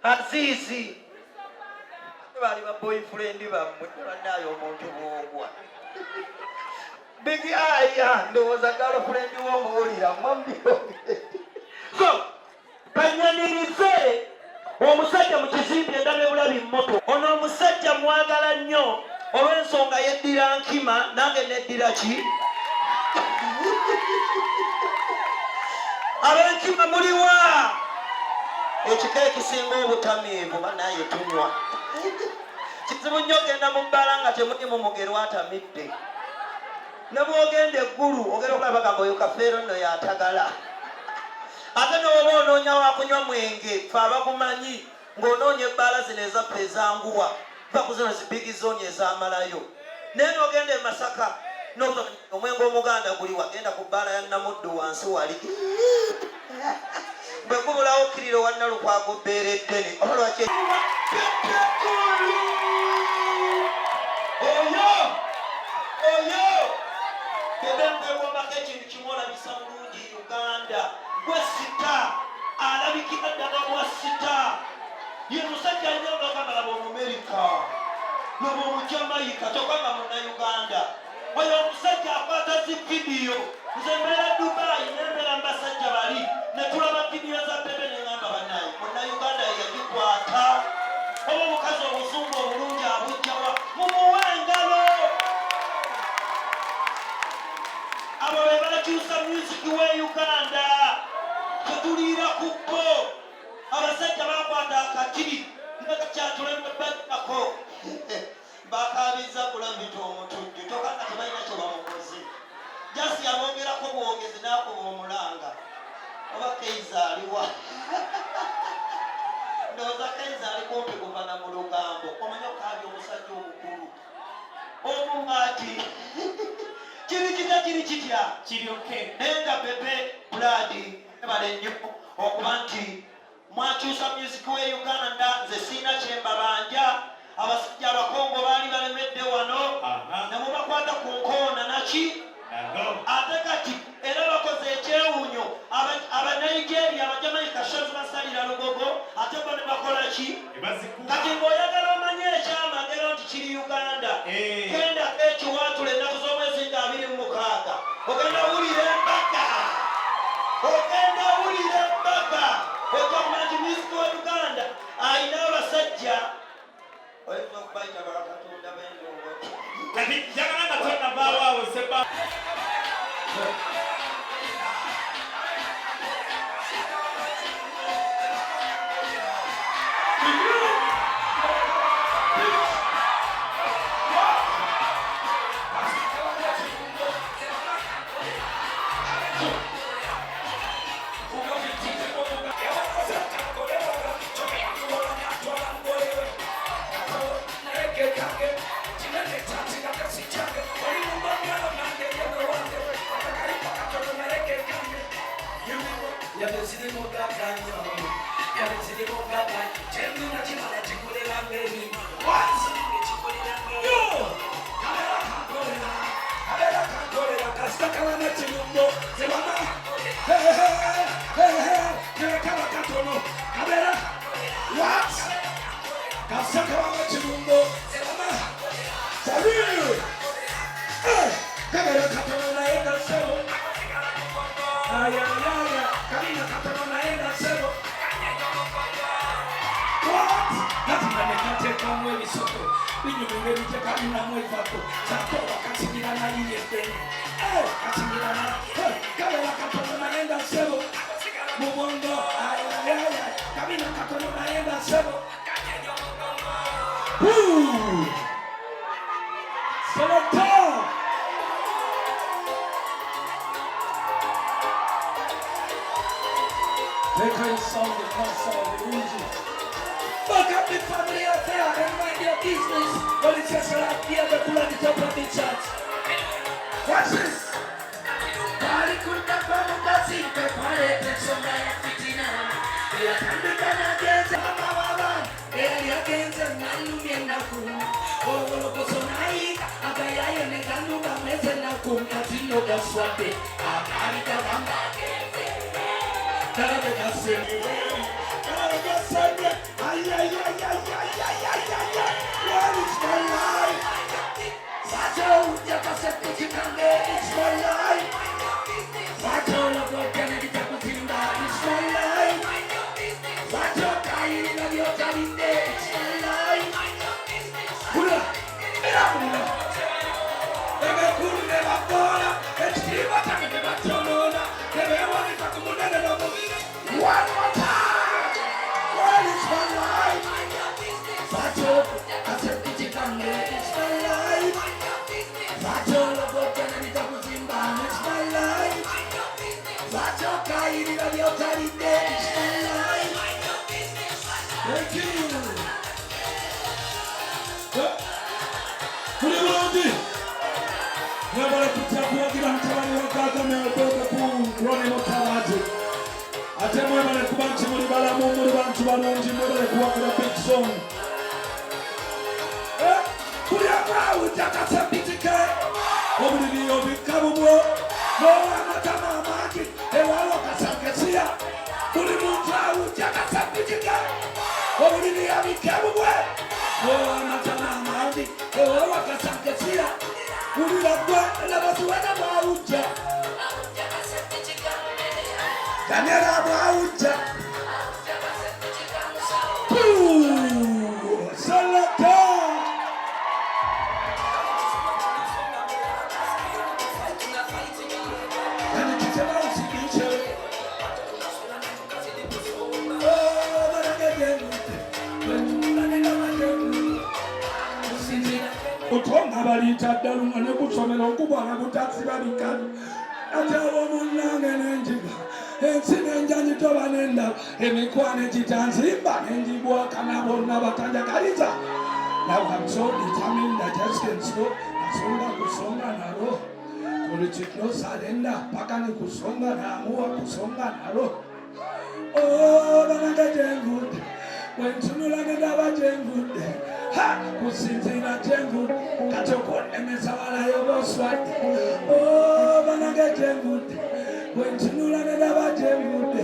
Azizi bali ba boyfriend bammwe banayo omuntu bwogwa Big Eye ndowooza girlfriend w'omuwulira mwambiro so kanyanirize omusajja mu kizimbe endala ebulabi mmoto ono omusajja mwagala nnyo olw'ensonga yeddira nkima nange neddira ki ab'enkima muliwa ekika ekisinga obutamiivu banaye tunywa kizibu nnyo ogenda mu bbala nga temuli mu mugero atamidde ne bw'ogenda eggulu ogenda okulaba bagamba oyo kafeero nno yatagala ate n'oba onoonya wakunywa mwenge fe abagumanyi ng'onoonya ebbaala zino ezaffe ezanguwa va ku zino zibigi zooni ezamalayo naye n'ogenda e Masaka omwenge omuganda guli wagenda ku bbaala ya Namuddu wansi wali bwe gubulawo kiriro wa Nalukwago bbeereddene olwaki oyo ebembewombako ekintu kimu olabisa bulungi Uganda gwe sita alabikira ddala bwa sita ye musajja nnyo ngaokamalaba Omumerika noba Omujamayika tokanga Munnayuganda oyo omusajja akwata zi vidiyo nze mbeera Dubai nembeera mbasajja bali netulaba vidiyo za Bebe neŋŋamba bannaye Munnayuganda yagikwata oba omukazi obuzungu obulungi abujjawa mumuwe engalo abo be bakyusa musiki we Uganda tetuliira ku bbo abasajja bakwata akatiri nekakyatulembe baddako bakabiza kulambita omutujju tokanga tebalina kye bamukoze jasi yabongerako bwogezi n'akuba omulanga oba Keiza aliwa ndowooza Keiza ali kumpi kuvana mu lugambo omanya okaali omusajja omukulu omungati kiri kitya kiryoke naye nga Bebe Buladi ebale nnyo okuba nti mwakyusa musiki we Uganda nze siina kyembabanja abasajja abakongo baali balemedde wano nemubakwata ku nkoona naki ate kati era bakoze ekyewunyo Abanigeria Abajamayika shozi basalira lugogo ate bo ne bakola ki kati ng'oyagala omanye ekyamagero nti kiri Uganda genda ekiwatula ennaku z'omwezi nga 26 ogenda wulira embaga ojja kumanya nti musiki wa Uganda ayina abasajja oyinza okubayita balakatonda b'endongo kati njagala nga tonnavaawo seba One more time. What is my life? It's my life. Thank you. Bebe Cool, Ronnie Mutabaazi. Ate mwebale kuba nti muli balamu muli bantu balungi mwebale kuwakula big song. Kuli akawuja kasembitike obuliri obikka bubwo n'ow'amatama amangi ewala okasankesia buli muntu awuja kasembitike obuliri abikka bubwe n'ow'amatama amangi ewala okasankesia bulira gwe n'abasuwena bwawujja Daniela bwawujja Salata Utonga balita ddala nga ne kusomera okubwana kutakisi babikano ate omunange n'enjiga ensi n'enjanyi toba n'endaba emikwano egitanzimba n'enjibwaka na bonna batanjagaliza. Now I'm so determined that I just can stop nasonga kusonga nalo kulichiklo salenda paka ni kusonga naamua kusonga nalo. Oh, banange jengude wentunula nedaba jengude kusinzira jengude kati okunemesa walayo boswati. Oh, banange jengude wentunula nedaba jengude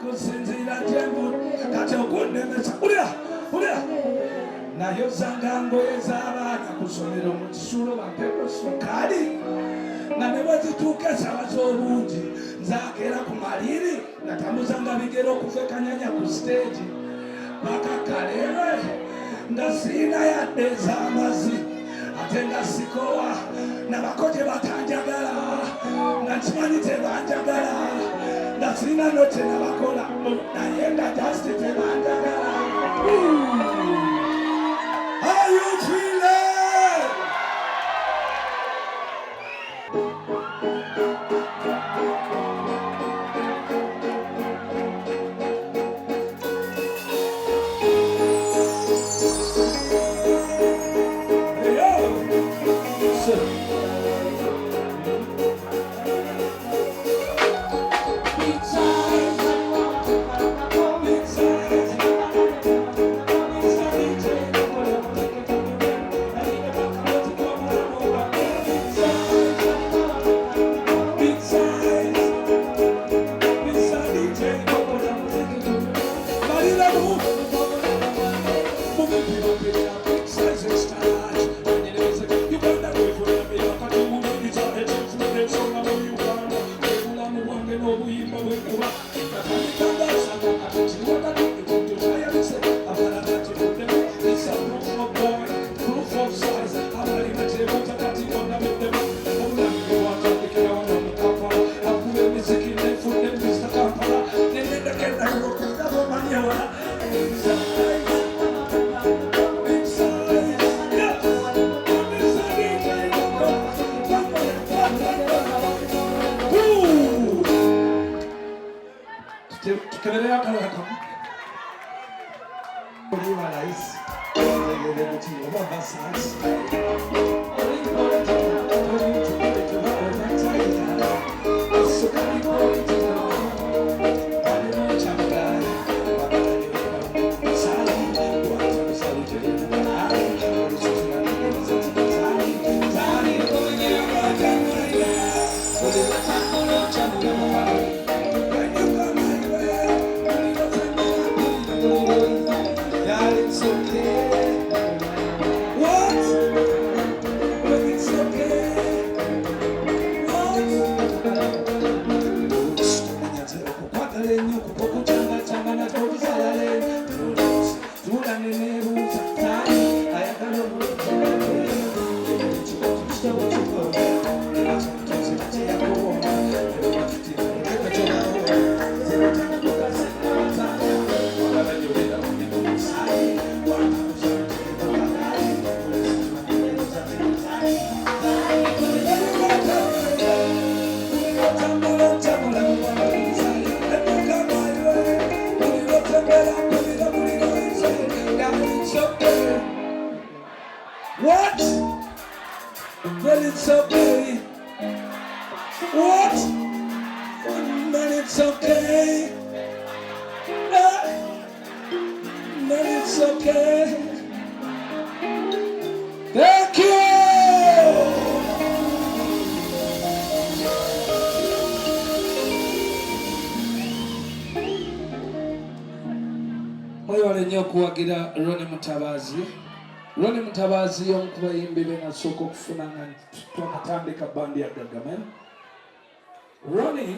kusinzira jengude kati okunemesa ulira nayo zanga ngoye z'abaana kusomera mu kisulo bampeko sukali nga ne bwezituuka esaba z'obungi nzakeera ku maliri natambuzanga bigero okuva ekanyanya ku stage paka kalewe nga siina yadde ez'amazzi ate nga sikowa nabako gye batanjagala nga nkimanyi tebanjagala nga siina no kye nabakola naye nga jasiti tebanjagala. How you feeling? What? But it's okay. What? But it's okay. But it's okay. Thank you. Mwewale nnyo okuwagira Ronnie Mutabaazi. Ronnie Mutabaazi y'omu ku bayimbi be nasooka okufuna nga twakatandika bandi ya Gagamen. Ronnie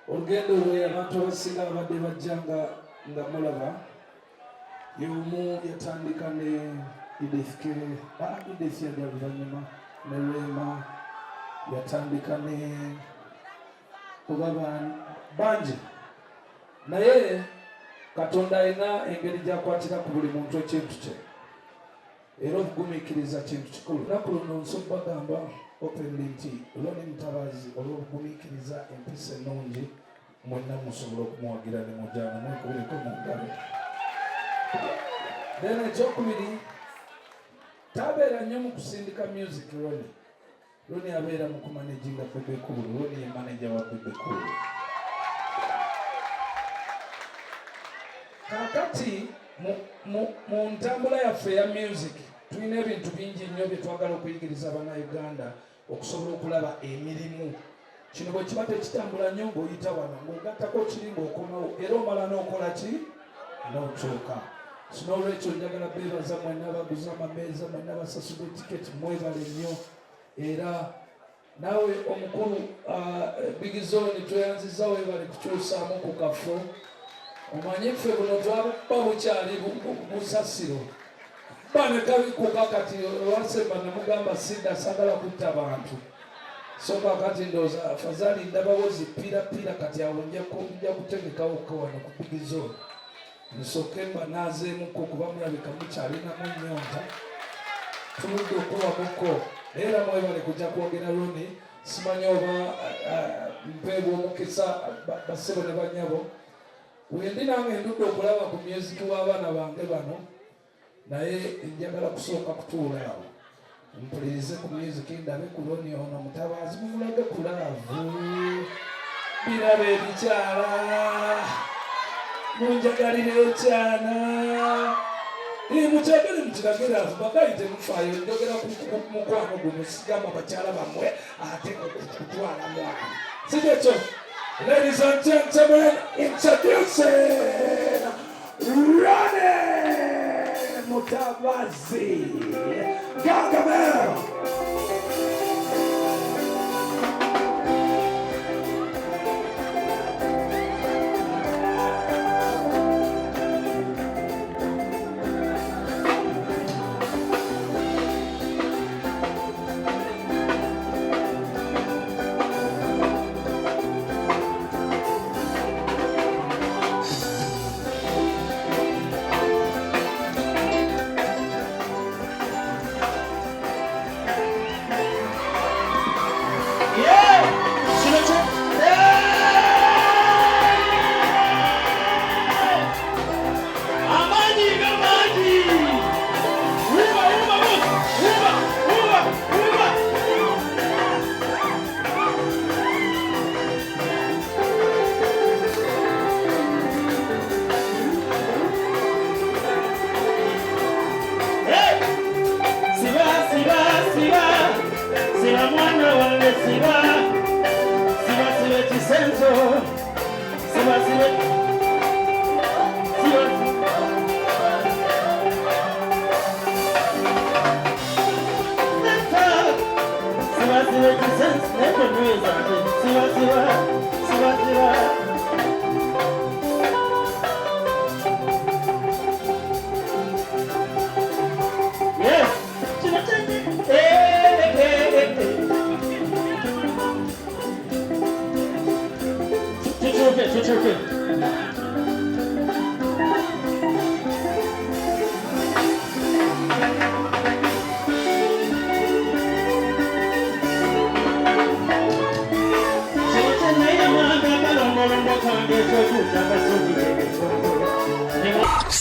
olugendo lwe abantu abasinga abadde bajjanga nga mulaba y'omu yatandika ne Idifke Idifke yadda luvannyuma ne Rema yatandika ne oba bangi naye Katonda alina engeri gy'akwatira ku buli muntu ekintu kye era obugumiikiriza kintu kikulu. Lunaku luno nsobola bagamba openly nti Ronnie Mutabaazi olw'obugumiikiriza empisa ennungi mwenna musobola okumuwagira ne mujjana mwekubiliko mu ngalo. Then ekyokubiri tabeera nnyo mu kusindika music Ronnie. Ronnie abeera mu kumanaginga Bebe Cool. Ronnie ye manager wa Bebe Cool. Kakati mu ntambula yaffe ya music tulina ebintu bingi nnyo bye twagala okuyigiriza Bannayuganda okusobola okulaba emirimu. Kino bwe kiba tekitambula nnyo ng'oyita wano ng'ogattako kiri ng'okomawo era omala n'okola ki n'okyuka. N'olwekyo njagala beebaza mwenna abaguza amameeza, mwenna abasasula etiketi, mwebale nnyo era naawe omukulu Bigizoni tweyanziza weebale kukyusaamu ku kafo. Omanyi ffe buno twaba bukyali busasiro bane kabikuka kati olwasemba namugamba sidda sagala kutta bantu so kakati ndowooza afadhali ndabawo zipirapira kati awo nja kutegekawo wano ku Bigizoni nsooke mbanaazeemuko kuba mulabika mukyalinamu nnyonta tuludde okubamuko era mwebale kujja kwogera Ronnie simanyi oba mpeebwa omukisa basebo ne banyabo wendi nange ndudde okulaba ku music w'abaana bange bano naye njagala kusooka kutuula awo mpulirize ku music ndabe ku Ronnie ono Mutabaazi mumulage ku laavu biraba ebikyala munjagalire ekyana mukyagale mukiragire avu bagayite mufaayo njogera ku mukwano guno sigamba bakyala bammwe ate okutwala mwana sikyekyo. Ladies and gentlemen, introducing Ronnie Mutabaazi. Gagamen.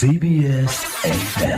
CBS FM.